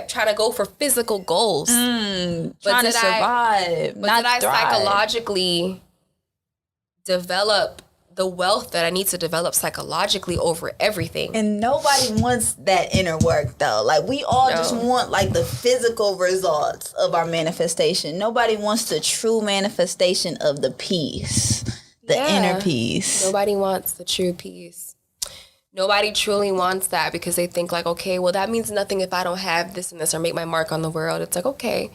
trying to go for physical goals. Trying to survive. But did I psychologically develop the wealth that I need to develop psychologically over everything? And nobody wants that inner work, though. Like, we all just want, like, the physical results of our manifestation. Nobody wants the true manifestation of the peace, the inner peace. Nobody wants the true peace. Nobody truly wants that because they think, like, okay, well, that means nothing if I don't have this and this or make my mark on the world. It's like, okay,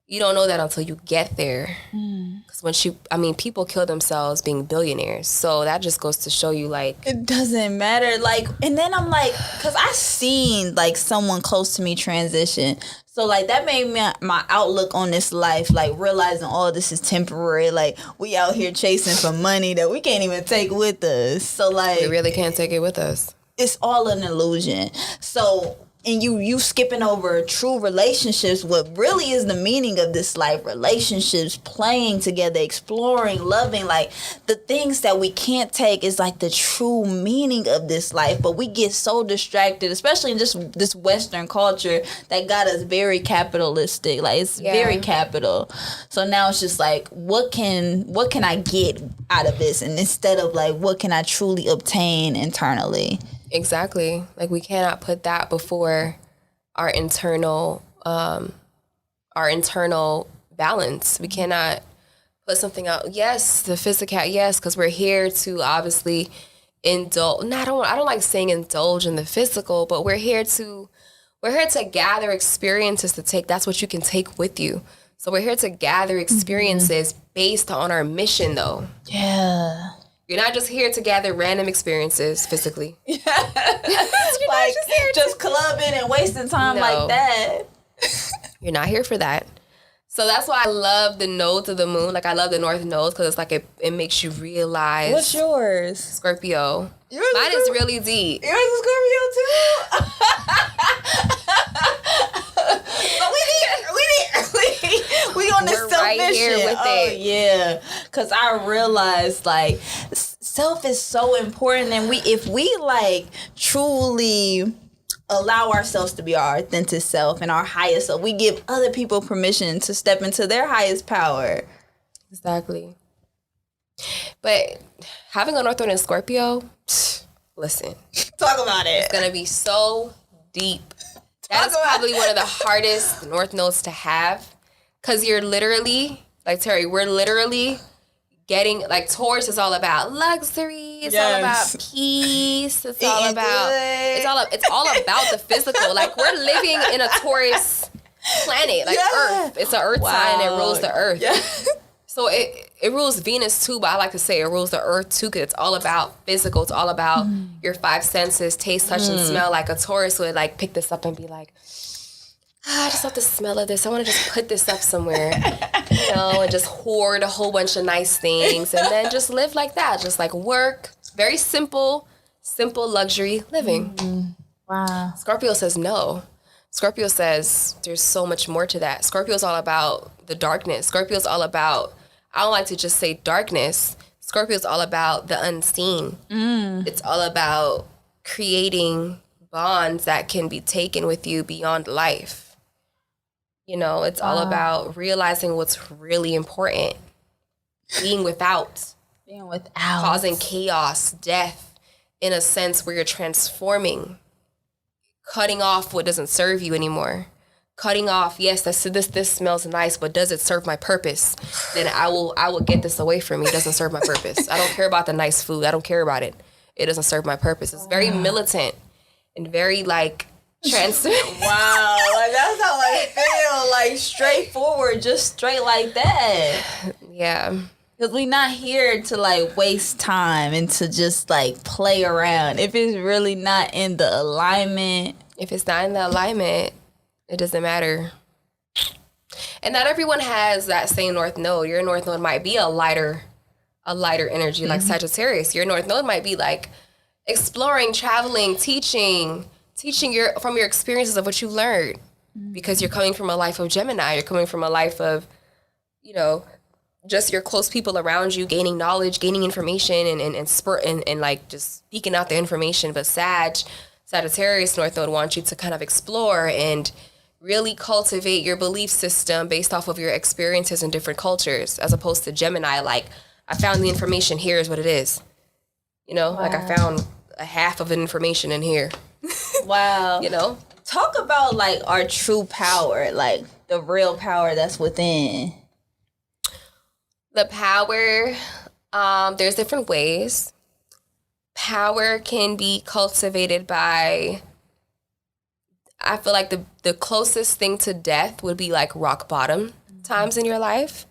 you don't know that until you get there. Because people kill themselves being billionaires. So that just goes to show you, like, it doesn't matter. Like, and then I'm like, because I seen, like, someone close to me transition. So, like, that made my outlook on this life, like, realizing all this is temporary. Like, we out here chasing for money that we can't even take with us. So, like, we really can't take it with us. It's all an illusion. So, and you skipping over true relationships, what really is the meaning of this life. Relationships, playing together, exploring, loving, like the things that we can't take is like the true meaning of this life. But we get so distracted, especially in this Western culture that got us very capitalistic. Like, it's very capital. So now it's just like, what can I get out of this? And instead of like, what can I truly obtain internally? Exactly. Like, we cannot put that before our internal balance. We cannot put something out. Yes, the physical. Yes, because we're here to obviously indulge. No, I don't like saying indulge in the physical, but we're here to gather experiences to take. That's what you can take with you. So we're here to gather experiences based on our mission, though. Yeah. You're not just here to gather random experiences physically. Yeah. Like, just clubbing and wasting time like that. You're not here for that. So that's why I love the nodes of the moon. Like, I love the north nodes because it's like it makes you realize. What's yours? Scorpio. Mine is really deep. Yours is Scorpio too? We on this self right mission. Here with it. Yeah, because I realized, like, self is so important, and if we like truly allow ourselves to be our authentic self and our highest self, we give other people permission to step into their highest power. Exactly. But having a North Node in Scorpio, listen. Talk about it. It's gonna be so deep. That's probably one of the hardest North Nodes to have. Because you're literally, like, Terry, we're literally getting, like, Taurus is all about luxury. It's all about peace. It's all about, it's all about the physical. Like, we're living in a Taurus planet, like Earth. It's an Earth sign and it rules the Earth. Yeah. So it rules Venus too, but I like to say it rules the Earth too, because it's all about physical. It's all about your five senses, taste, touch, and smell. Like, a Taurus would, like, pick this up and be like, I just love the smell of this. I want to just put this up somewhere, and just hoard a whole bunch of nice things and then just live like that. Just like work. Very simple luxury living. Wow. Scorpio says no. Scorpio says there's so much more to that. Scorpio's all about the darkness. Scorpio's all about, I don't like to just say darkness. Scorpio's all about the unseen. It's all about creating bonds that can be taken with you beyond life. It's all about realizing what's really important. Being without. Causing chaos, death, in a sense where you're transforming. Cutting off what doesn't serve you anymore. Cutting off, yes, this smells nice, but does it serve my purpose? Then I will get this away from me. It doesn't serve my purpose. I don't care about the nice food. I don't care about it. It doesn't serve my purpose. It's very militant and very, like, Transfer. Wow, like that's how I feel. Like straightforward, just straight like that. Yeah. Because we not here to like waste time and to just like play around. If it's really not in the alignment. If it's not in the alignment, it doesn't matter. And not everyone has that same North Node. Your North Node might be a lighter energy, like Sagittarius. Your North Node might be like exploring, traveling, teaching from your experiences of what you learned. Because you're coming from a life of Gemini. You're coming from a life of, just your close people around you, gaining knowledge, gaining information, and like just speaking out the information. But Sagittarius North Node wants you to kind of explore and really cultivate your belief system based off of your experiences in different cultures, as opposed to Gemini, like, I found the information, here's what it is. Wow. Like I found a half of the information in here. Wow. Talk about like our true power, like the real power that's within. The power, there's different ways. Power can be cultivated by, I feel like the closest thing to death would be like rock bottom times in your life.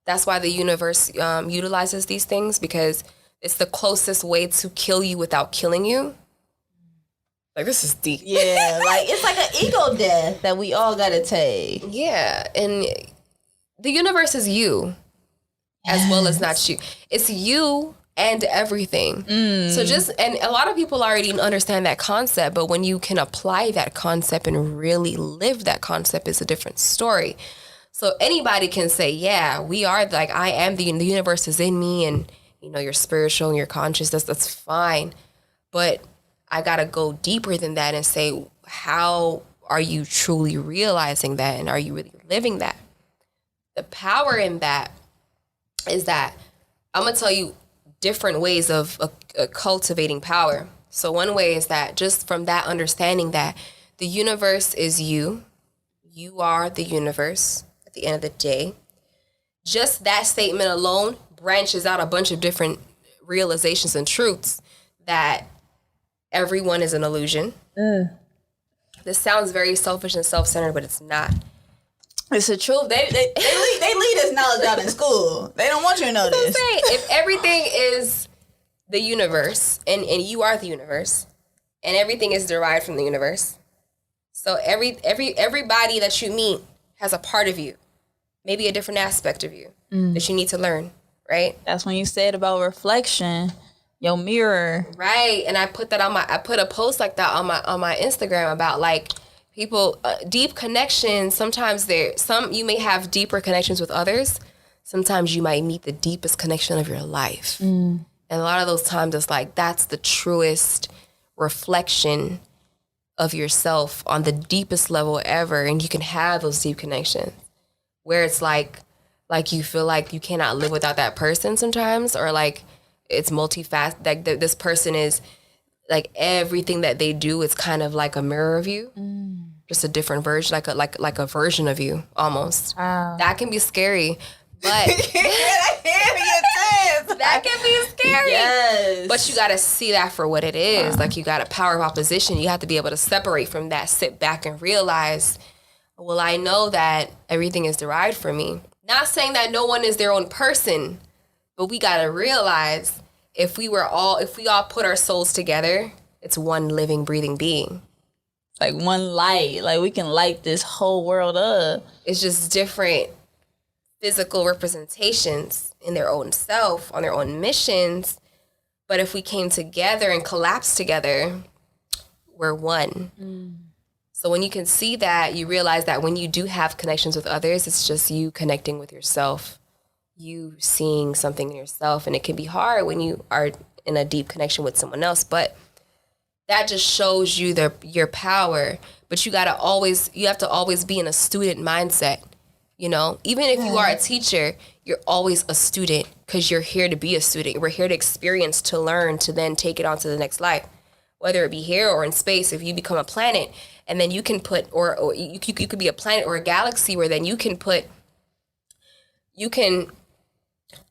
That's why the universe utilizes these things, because it's the closest way to kill you without killing you. Like, this is deep. Yeah, like it's like an ego death that we all gotta take. Yeah, and the universe is you, as well as not you. It's you and everything. So and a lot of people already understand that concept, but when you can apply that concept and really live that concept, is a different story. So anybody can say, yeah, we are, like, I am the universe is in me, and you're spiritual and you're conscious. That's fine. But I gotta go deeper than that and say, how are you truly realizing that, and are you really living that? The power in that is that I'm gonna tell you different ways of cultivating power. So one way is that just from that understanding that the universe is you are the universe at the end of the day. Just that statement alone branches out a bunch of different realizations and truths, that everyone is an illusion. This sounds very selfish and self-centered, but it's not. It's the truth. They lead us knowledge out in school. They don't want you to know this. If everything is the universe, and you are the universe, and everything is derived from the universe, so everybody that you meet has a part of you, maybe a different aspect of you that you need to learn, right? That's when you said about reflection, your mirror. Right, and I put that I put a post like that on my Instagram about, like, people, deep connections. Sometimes you may have deeper connections with others. Sometimes you might meet the deepest connection of your life. And a lot of those times it's like, that's the truest reflection of yourself on the deepest level ever. And you can have those deep connections where it's like you feel like you cannot live without that person sometimes, or like it's multifaceted. Like this person is, like, everything that they do is kind of like a mirror of you, just a different version, like a version of you almost. Wow. That can be scary, but that can be scary. Yes. But you got to see that for what it is. Like, you got a power of opposition. You have to be able to separate from that, sit back and realize, well, I know that everything is derived from me. Not saying that no one is their own person, but we got to realize, if we all put our souls together, it's one living, breathing being. Like one light. Like, we can light this whole world up. It's just different physical representations in their own self, on their own missions. But if we came together and collapsed together, we're one. So when you can see that, you realize that when you do have connections with others, it's just you connecting with yourself. You seeing something in yourself, and it can be hard when you are in a deep connection with someone else, but that just shows you your power. But you have to always be in a student mindset. Even if you are a teacher, you're always a student, because you're here to be a student. We're here to experience, to learn, to then take it on to the next life, whether it be here or in space. If you become a planet, and then you can put, or you could be a planet or a galaxy, where then you can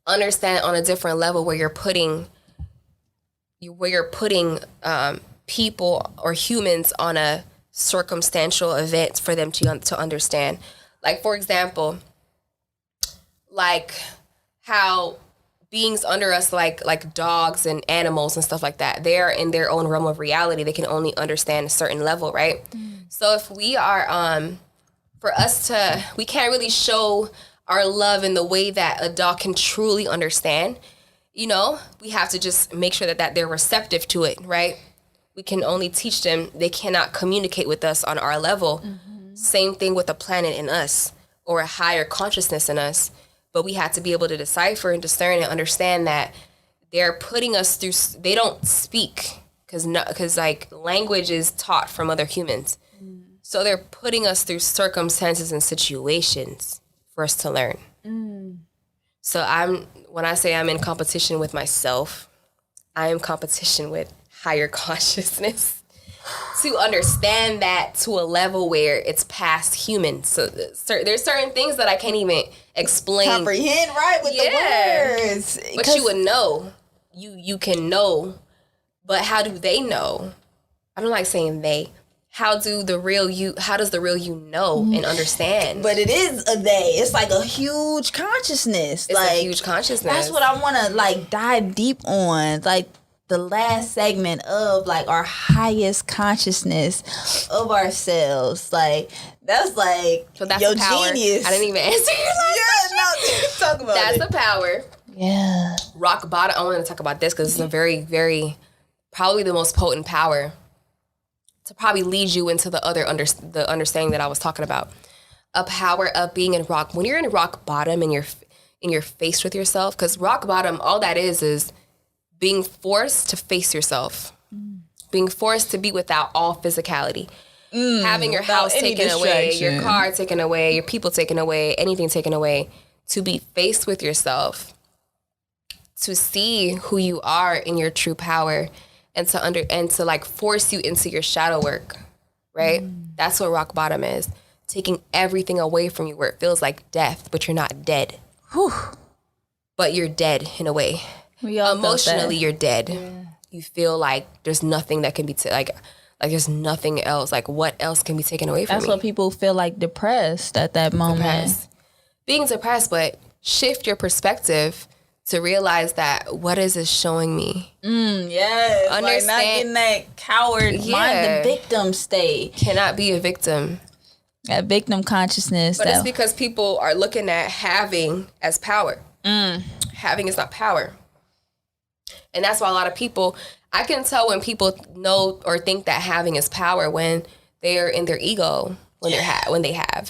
understand on a different level, where you're putting people or humans on a circumstantial events for them to understand. Like, for example, like how beings under us, like dogs and animals and stuff like that, they're in their own realm of reality. They can only understand a certain level, right? So if we are, we can't really show our love in the way that a dog can truly understand. You know, we have to just make sure that they're receptive to it, right? We can only teach them. They cannot communicate with us on our level. Same thing with a planet in us or a higher consciousness in us. But we have to be able to decipher and discern and understand that they're putting us through, they don't speak because like language is taught from other humans. So they're putting us through circumstances and situations for us to learn. So when I say I'm in competition with myself, I am competition with higher consciousness to understand that to a level where it's past humans. So there's certain things that I can't even explain. Comprehend, right, with the words. But you would know. You can know. But how do they know? I don't like saying they. How does the real you know and understand? But it is a they. It's like a huge consciousness. It's a huge consciousness. That's what I want to like dive deep on. Like the last segment of like our highest consciousness of ourselves. Like that's like so that's your the power. Genius. I didn't even answer your last question. Talk about that's it. the power. Yeah. Rock bottom. I want to talk about this because it's a very, very, probably the most potent power to probably lead you into the understanding that I was talking about. A power of being in rock. When you're in rock bottom and you're faced with yourself, because rock bottom, all that is being forced to face yourself. Being forced to be without all physicality. Having your house taken away, your car taken away, your people taken away, anything taken away. To be faced with yourself. To see who you are in your true power. And to like force you into your shadow work, right? That's what rock bottom is. Taking everything away from you where it feels like death, but you're not dead. Whew. But you're dead in a way. Emotionally, you're dead. Yeah. You feel like there's nothing that can be like there's nothing else. Like what else can be taken away from me? That's what people feel like depressed at that moment. Being depressed, but shift your perspective to realize that what is it showing me? Yes. Understand. Like not getting that coward mind, the victim state. Cannot be a victim. That victim consciousness. But it's because people are looking at having as power. Having is not power. And that's why a lot of people, I can tell when people know or think that having is power when they're in their ego, when they have.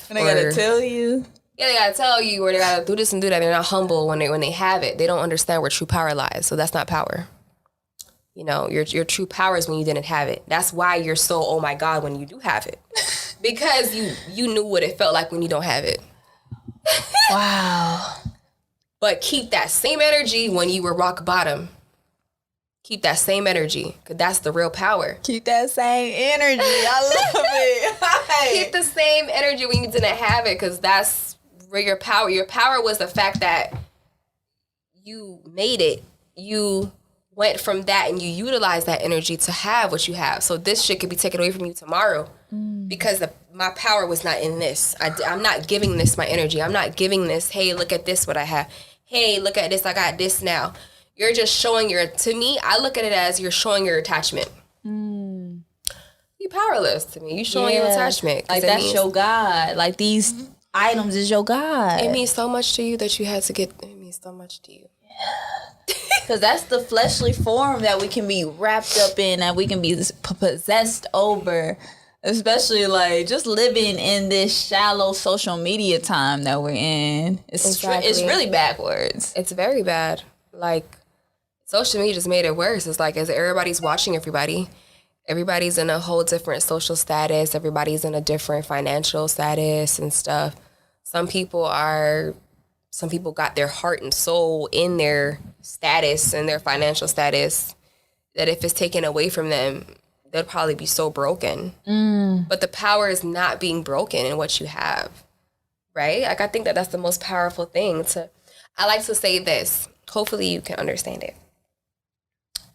And they gotta tell you. Yeah, they gotta tell you, or they gotta do this and do that. They're not humble when they have it. They don't understand where true power lies. So that's not power. You know, your true power is when you didn't have it. That's why you're so, oh my God, when you do have it. Because you knew what it felt like when you don't have it. Wow. But keep that same energy when you were rock bottom. Keep that same energy, because that's the real power. Keep that same energy. I love it. Keep the same energy when you didn't have it, because that's where your power was the fact that you made it. You went from that and you utilized that energy to have what you have. So this shit could be taken away from you tomorrow because my power was not in this. I'm not giving this my energy. I'm not giving this, hey, look at this, what I have. Hey, look at this, I got this now. You're just showing to me, I look at it as you're showing your attachment. You're powerless to me. You showing your attachment. Like that's your God. Like these items is your God. It means so much to you that you had to get, it means so much to you. Yeah. Because that's the fleshly form that we can be wrapped up in, that we can be possessed over. Especially like just living in this shallow social media time that we're in. It's really backwards. It's very bad. Like social media just made it worse. It's like as everybody's watching everybody. Everybody's in a whole different social status. Everybody's in a different financial status and stuff. Some people got their heart and soul in their status and their financial status that if it's taken away from them, they'll probably be so broken. But the power is not being broken in what you have, right? Like I think that's the most powerful thing. I like to say this. Hopefully you can understand it.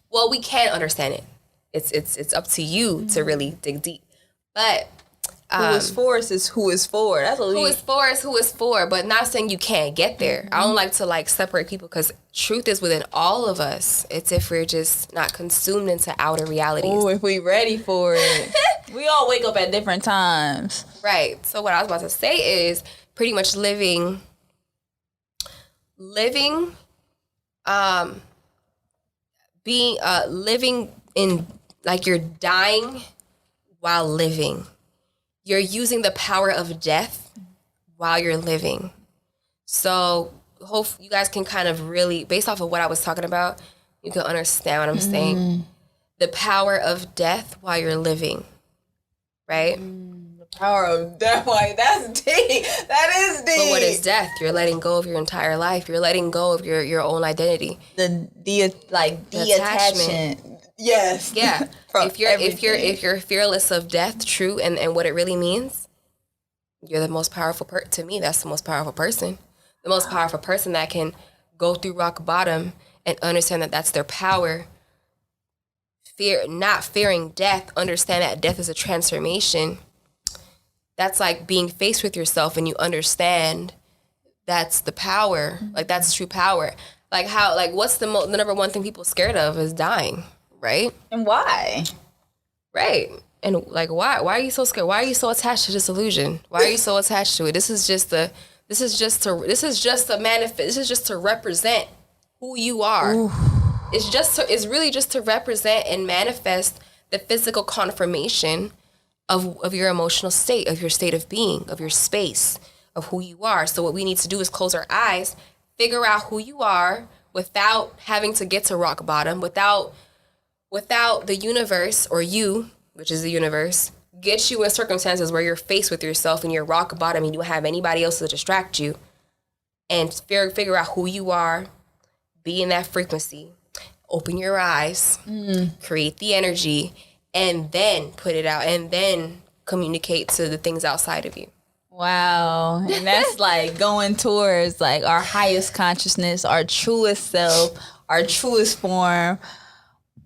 Well, we can understand it. It's up to you to really dig deep. But who is for is who is for. That's what who is for, but not saying you can't get there. Mm-hmm. I don't like to like separate people because truth is within all of us. It's if we're just not consumed into outer realities. Oh, if we ready for it. We all wake up at different times. Right. So what I was about to say is pretty much living in like you're dying while living. You're using the power of death while you're living. So hope you guys can kind of really, based off of what I was talking about, you can understand what I'm saying. The power of death while you're living, right? The power of death, that's deep. That is deep. But what is death? You're letting go of your entire life. You're letting go of your own identity. The detachment. Yes. Yeah. if you're fearless of death, true, and what it really means, you're the most powerful to me, that's the most powerful person. The most powerful person that can go through rock bottom and understand that that's their power. Not fearing death, understand that death is a transformation. That's like being faced with yourself and you understand that's the power. Like that's true power. Like what's the number one thing people are scared of is dying. Right? And why? Right. And like why are you so scared? Why are you so attached to this illusion? Why are you so attached to it? This is just to represent who you are. Ooh. It's really just to represent and manifest the physical confirmation of your emotional state, of your state of being, of your space, of who you are. So what we need to do is close our eyes, figure out who you are without having to get to rock bottom, without the universe, or you, which is the universe, get you in circumstances where you're faced with yourself and you're rock bottom and you don't have anybody else to distract you, and figure out who you are, be in that frequency, open your eyes, create the energy, and then put it out, and then communicate to the things outside of you. Wow. And that's like going towards like our highest consciousness, our truest self, our truest form.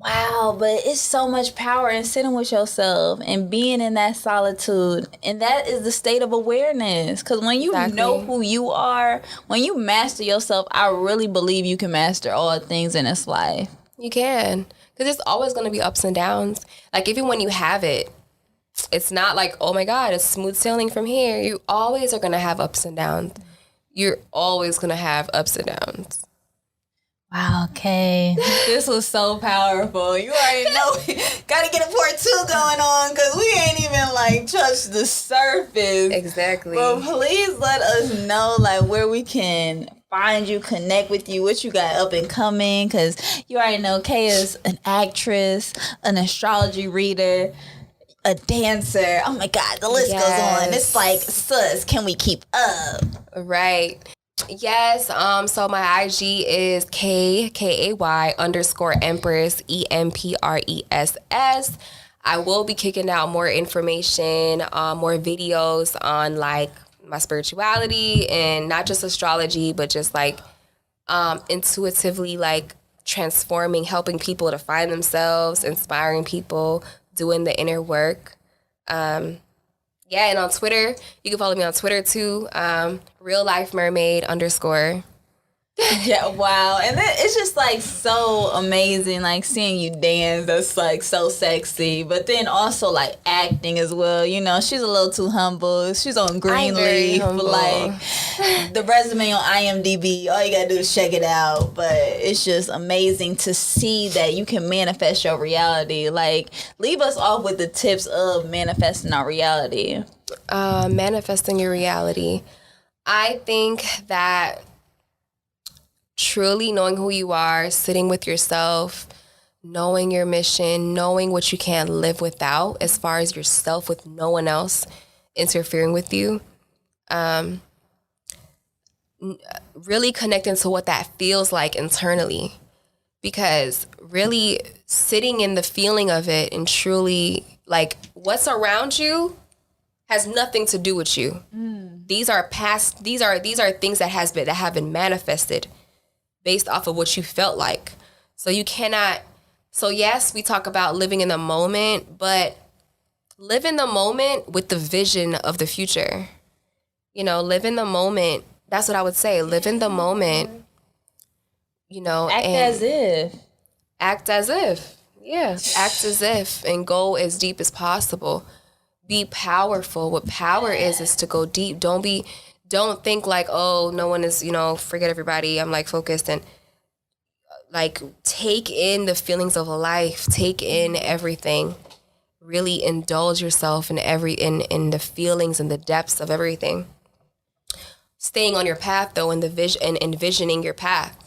Wow, but it's so much power in sitting with yourself and being in that solitude. And that is the state of awareness. Because when you know who you are, when you master yourself, I really believe you can master all things in this life. You can. Because there's always going to be ups and downs. Like, even when you have it, it's not like, oh my God, it's smooth sailing from here. You always are going to have ups and downs. You're always going to have ups and downs. Wow, okay. This was so powerful. You already know we got to get a part 2 going on because we ain't even like touched the surface. Exactly. But please let us know like where we can find you, connect with you, what you got up and coming, because you already know Kay is an actress, an astrology reader, a dancer. Oh my God, the list goes on. It's like, sis, can we keep up? Right. Yes, so my IG is KAY_Empress EMPRESS. I will be kicking out more information, more videos on like my spirituality and not just astrology, but just like intuitively like transforming, helping people to find themselves, inspiring people, doing the inner work. Yeah, and on Twitter, you can follow me on Twitter too, real life mermaid _ Yeah, wow. And then it's just like so amazing, like seeing you dance. That's like so sexy. But then also like acting as well. You know, she's a little too humble. She's on Greenleaf. Like the resume on IMDb, all you gotta do is check it out. But it's just amazing to see that you can manifest your reality. Like, leave us off with the tips of manifesting our reality. Manifesting your reality. I think that truly knowing who you are, sitting with yourself, knowing your mission, knowing what you can't live without as far as yourself with no one else interfering with you, really connecting to what that feels like internally. Because really sitting in the feeling of it and truly like what's around you has nothing to do with you. These are things that have been manifested based off of what you felt like. So you cannot, so yes, we talk about living in the moment, but live in the moment with the vision of the future. You know, live in the moment. That's what I would say. Live in the moment. You know, Act as if. Act as if. Yeah. Act as if and go as deep as possible. Be powerful. What power is to go deep. Don't think like, oh, no one is, you know, forget everybody. I'm like focused, and like take in the feelings of life. Take in everything. Really indulge yourself in in the feelings and the depths of everything. Staying on your path though, and envisioning your path.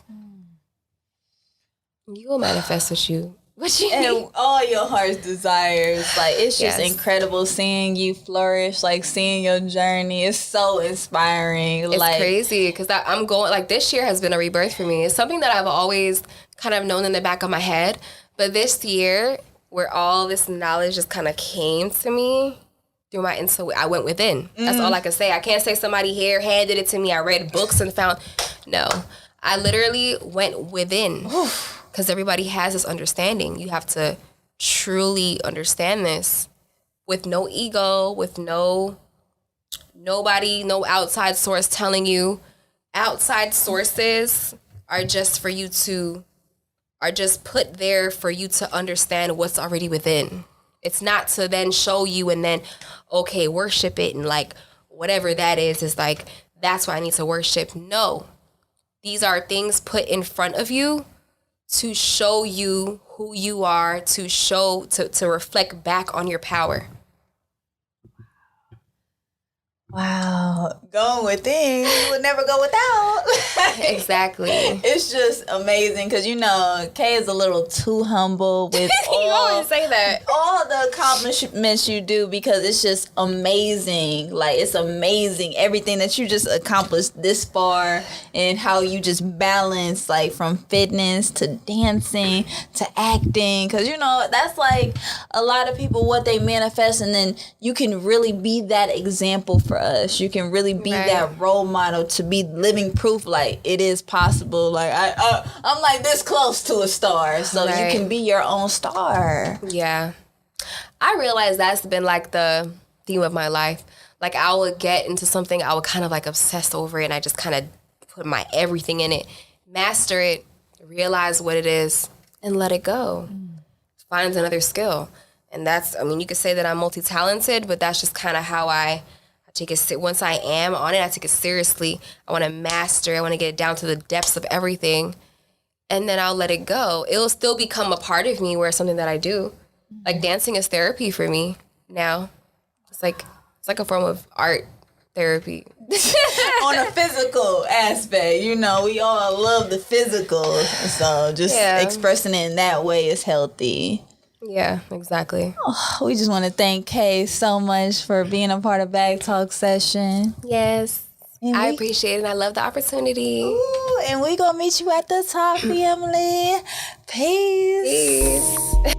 You will manifest what you need. And all your heart's desires. Like, it's just incredible seeing you flourish, like seeing your journey. It's so inspiring. It's like crazy because I'm going, like, this year has been a rebirth for me. It's something that I've always kind of known in the back of my head. But this year, where all this knowledge just kind of came to me through my intuition, I went within. That's all I can say. I can't say somebody here handed it to me. I read books and found. No, I literally went within. Because everybody has this understanding. You have to truly understand this with no ego, with nobody, no outside source telling you. Outside sources are just put there for you to understand what's already within. It's not to then show you and then, okay, worship it and like whatever that is like, that's why I need to worship. No, these are things put in front of you to show you who you are, to reflect back on your power. Wow. Going within, you would never go without. Exactly. It's just amazing because, you know, Kay is a little too humble with you always say that. All the accomplishments you do, because it's just amazing. Like, it's amazing everything that you just accomplished this far and how you just balance, like, from fitness to dancing to acting. Because, you know, that's like a lot of people, what they manifest, and then you can really be that example for us. You can really be that role model to be living proof like it is possible. Like I'm like this close to a star, so you can be your own star. Yeah, I realize that's been like the theme of my life. Like I would get into something, I would kind of like obsess over it, and I just kind of put my everything in it, master it, realize what it is, and let it go. Find another skill. And that's, I mean, you could say that I'm multi-talented, but that's just kind of how I take it. Once I am on it, I take it seriously. I want to master. I want to get it down to the depths of everything, and then I'll let it go. It'll still become a part of me, where it's something that I do. Like dancing is therapy for me now. It's like a form of art therapy. On a physical aspect, you know, we all love the physical, so just expressing it in that way is healthy. Yeah, exactly. Oh, we just want to thank Kay so much for being a part of Bag Talk Session. Yes, I appreciate it. And I love the opportunity. Ooh, and we gonna meet you at the top, family. Peace. Peace.